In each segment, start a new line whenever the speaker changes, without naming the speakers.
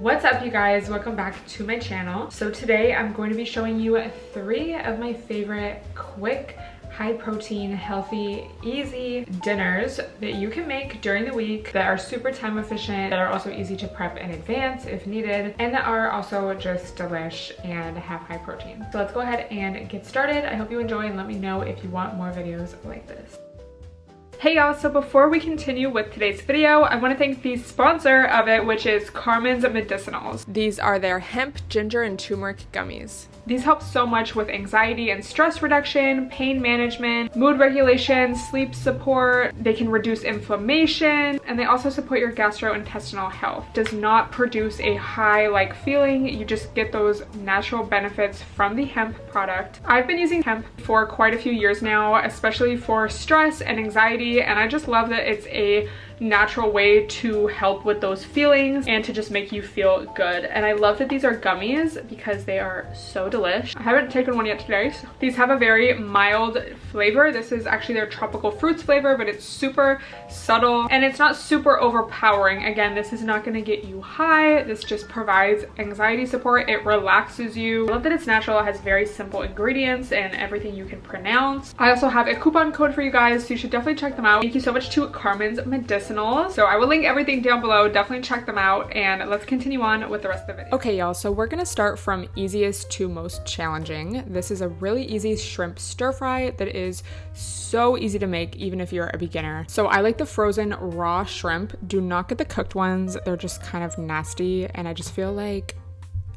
What's up, you guys? Welcome back to my channel. So today I'm going to be showing you 3 of my favorite quick, high protein, healthy, easy dinners that you can make during the week that are super time efficient, that are also easy to prep in advance if needed, and that are also just delish and have high protein. So let's go ahead and get started. I hope you enjoy and let me know if you want more videos like this. Hey y'all, so before we continue with today's video, I want to thank the sponsor of it, which is Carmen's Medicinals. These are their hemp, ginger, and turmeric gummies. These help so much with anxiety and stress reduction, pain management, mood regulation, sleep support. They can reduce inflammation, and they also support your gastrointestinal health. Does not produce a high-like feeling. You just get those natural benefits from the hemp product. I've been using hemp for quite a few years now, especially for stress and anxiety, and I just love that it's a natural way to help with those feelings and to just make you feel good. And I love that these are gummies because they are so delish. I haven't taken one yet today. So these have a very mild flavor. This is actually their tropical fruits flavor, but it's super subtle and it's not super overpowering. Again, this is not going to get you high. This just provides anxiety support. It relaxes you. I love that it's natural. It has very simple ingredients and everything you can pronounce. I also have a coupon code for you guys, so you should definitely check them out. Thank you so much to Carmen's Medicinals. So I will link everything down below. Definitely check them out, and let's continue on with the rest of the video. Okay, y'all, so we're gonna start from easiest to most challenging. This is a really easy shrimp stir fry that is so easy to make even if you're a beginner. So I like the frozen raw shrimp. Do not get the cooked ones. They're just kind of nasty, and I just feel like,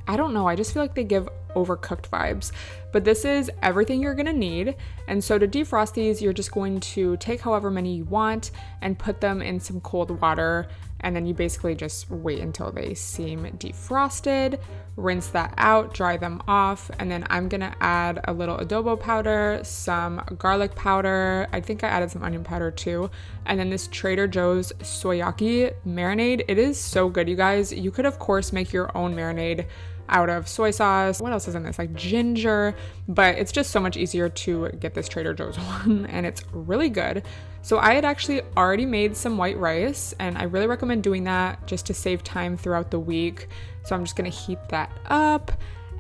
I don't know, I just feel like they give overcooked vibes. But this is everything you're gonna need. And so to defrost these, you're just going to take however many you want and put them in some cold water, and then you basically just wait until they seem defrosted, rinse that out, dry them off, and then I'm gonna add a little adobo powder, some garlic powder, I think I added some onion powder too, and then this Trader Joe's soyaki marinade. It is so good, you guys. You could of course make your own marinade out of soy sauce. What else is in this? Like ginger, but it's just so much easier to get this Trader Joe's one, and it's really good. So I had actually already made some white rice, and I really recommend doing that just to save time throughout the week. So I'm just gonna heat that up,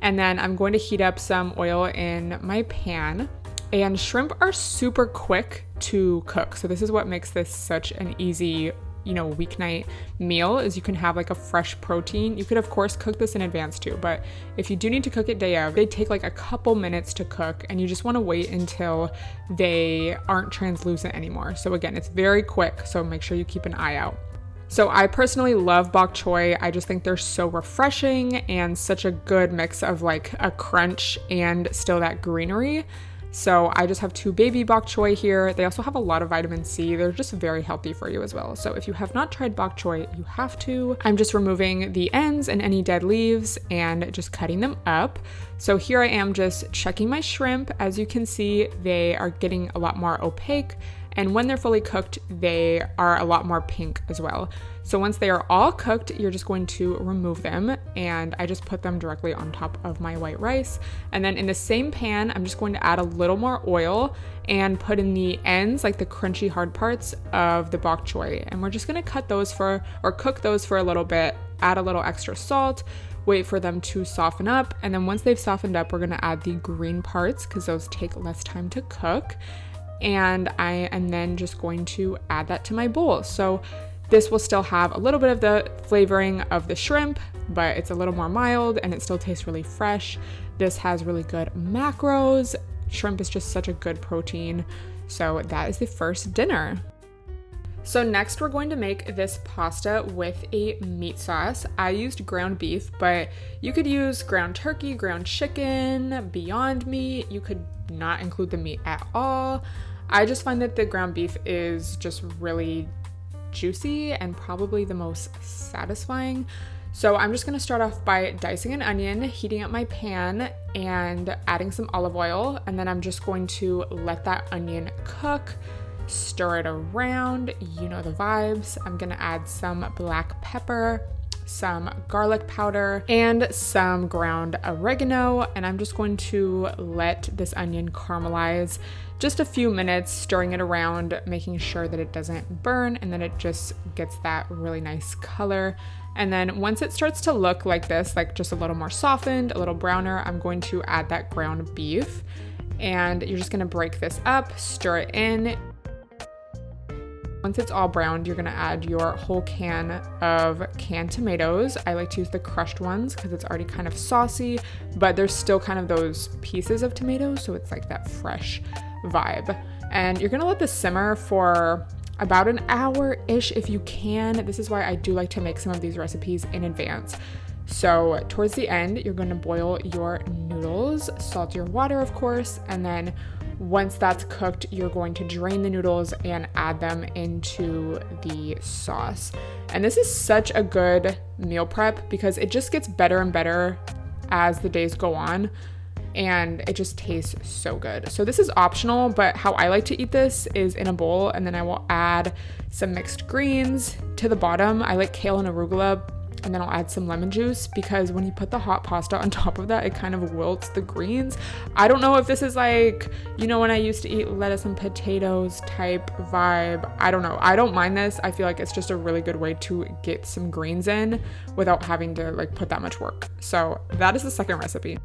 and then I'm going to heat up some oil in my pan. And shrimp are super quick to cook, so this is what makes this such an easy, you know, weeknight meal, is you can have like a fresh protein. You could of course cook this in advance too, but if you do need to cook it day of, they take like a couple minutes to cook, and you just want to wait until they aren't translucent anymore. So again, it's very quick, so make sure you keep an eye out. So I personally love bok choy. I just think they're so refreshing and such a good mix of like a crunch and still that greenery. So I just have 2 baby bok choy here. They also have a lot of vitamin C. They're just very healthy for you as well. So if you have not tried bok choy, you have to. I'm just removing the ends and any dead leaves and just cutting them up. So here I am just checking my shrimp. As you can see, they are getting a lot more opaque. And when they're fully cooked, they are a lot more pink as well. So once they are all cooked, you're just going to remove them, and I just put them directly on top of my white rice. And then in the same pan, I'm just going to add a little more oil and put in the ends, like the crunchy hard parts of the bok choy. And we're just gonna cut those for, or cook those for a little bit, add a little extra salt, wait for them to soften up. And then once they've softened up, we're gonna add the green parts because those take less time to cook. And I am then just going to add that to my bowl. So this will still have a little bit of the flavoring of the shrimp, but it's a little more mild and it still tastes really fresh. This has really good macros. Shrimp is just such a good protein. So that is the first dinner. So next we're going to make this pasta with a meat sauce. I used ground beef, but you could use ground turkey, ground chicken, Beyond Meat. You could not include the meat at all. I just find that the ground beef is just really juicy and probably the most satisfying. So I'm just gonna start off by dicing an onion, heating up my pan, and adding some olive oil. And then I'm just going to let that onion cook, stir it around, you know the vibes. I'm gonna add some black pepper, some garlic powder, and some ground oregano. And I'm just going to let this onion caramelize just a few minutes, stirring it around, making sure that it doesn't burn and then it just gets that really nice color. And then once it starts to look like this, like just a little more softened, a little browner, I'm going to add that ground beef. And you're just gonna break this up, stir it in. Once it's all browned, you're gonna add your whole can of canned tomatoes. I like to use the crushed ones because it's already kind of saucy, but there's still kind of those pieces of tomatoes, so it's like that fresh vibe. And you're gonna let this simmer for about an hour-ish if you can. This is why I do like to make some of these recipes in advance. So towards the end, you're going to boil your noodles, salt your water, of course, and then once that's cooked, you're going to drain the noodles and add them into the sauce. And this is such a good meal prep because it just gets better and better as the days go on, and it just tastes so good. So this is optional, but how I like to eat this is in a bowl, and then I will add some mixed greens to the bottom. I like kale and arugula, and then I'll add some lemon juice because when you put the hot pasta on top of that, it kind of wilts the greens. I don't know if this is like, you know, when I used to eat lettuce and potatoes type vibe. I don't know. I don't mind this. I feel like it's just a really good way to get some greens in without having to like put that much work. So that is the second recipe.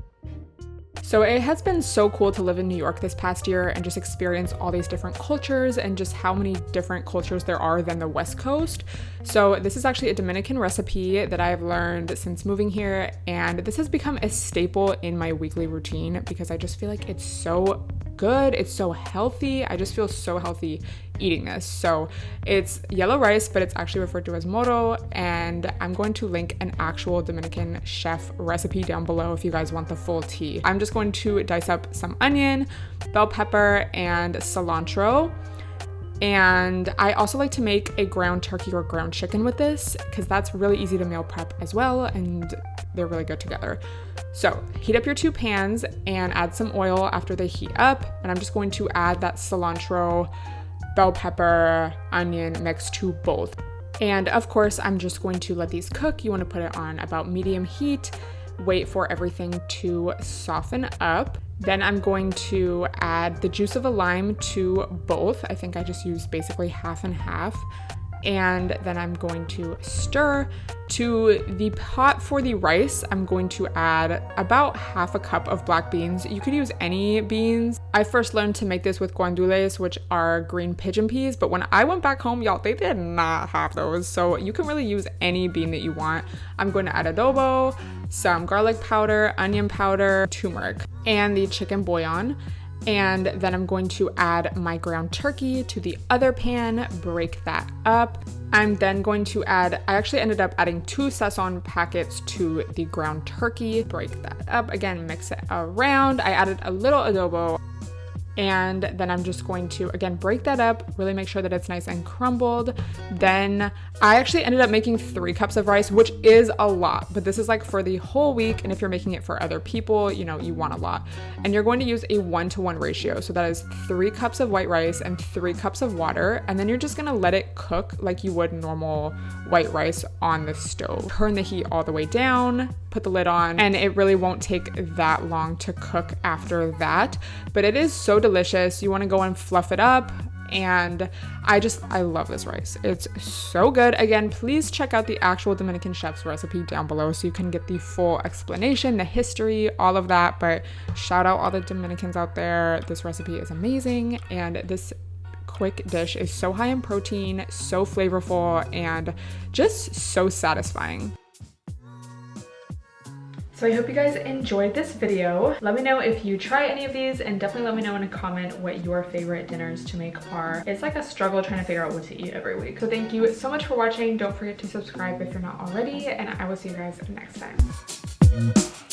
So it has been so cool to live in New York this past year and just experience all these different cultures and just how many different cultures there are than the West Coast. So this is actually a Dominican recipe that I've learned since moving here, and this has become a staple in my weekly routine because I just feel like it's so good, it's so healthy. I just feel so healthy eating this. So it's yellow rice, but it's actually referred to as moro, and I'm going to link an actual Dominican chef recipe down below if you guys want the full tea. I'm just going to dice up some onion, bell pepper, and cilantro. And I also like to make a ground turkey or ground chicken with this because that's really easy to meal prep as well, and they're really good together. So heat up your two pans and add some oil after they heat up, and I'm just going to add that cilantro, bell pepper, onion mix to both. And of course, I'm just going to let these cook. You want to put it on about medium heat, wait for everything to soften up. Then I'm going to add the juice of a lime to both. I think I just used basically half and half. And then I'm going to stir. To the pot for the rice, I'm going to add about half a cup of black beans. You could use any beans. I first learned to make this with guandules, which are green pigeon peas, but when I went back home, y'all, they did not have those. So you can really use any bean that you want. I'm going to add adobo, some garlic powder, onion powder, turmeric, and the chicken bouillon. And then I'm going to add my ground turkey to the other pan, break that up. I'm then going to add, I actually ended up adding 2 Sazon packets to the ground turkey, break that up, again, mix it around. I added a little adobo. And then I'm just going to, again, break that up, really make sure that it's nice and crumbled. Then I actually ended up making 3 cups of rice, which is a lot, but this is like for the whole week. And if you're making it for other people, you know, you want a lot. And you're going to use a 1-to-1 ratio. So that is 3 cups of white rice and 3 cups of water. And then you're just gonna let it cook like you would normal white rice on the stove. Turn the heat all the way down, put the lid on, and it really won't take that long to cook after that. But it is so delicious. You want to go and fluff it up, and I love this rice. It's so good. Again, please check out the actual Dominican chef's recipe down below so you can get the full explanation, the history, all of that. But shout out all the Dominicans out there. This recipe is amazing, and this quick dish is so high in protein, so flavorful, and just so satisfying. So I hope you guys enjoyed this video. Let me know if you try any of these, and definitely let me know in a comment what your favorite dinners to make are. It's like a struggle trying to figure out what to eat every week. So thank you so much for watching. Don't forget to subscribe if you're not already, and I will see you guys next time.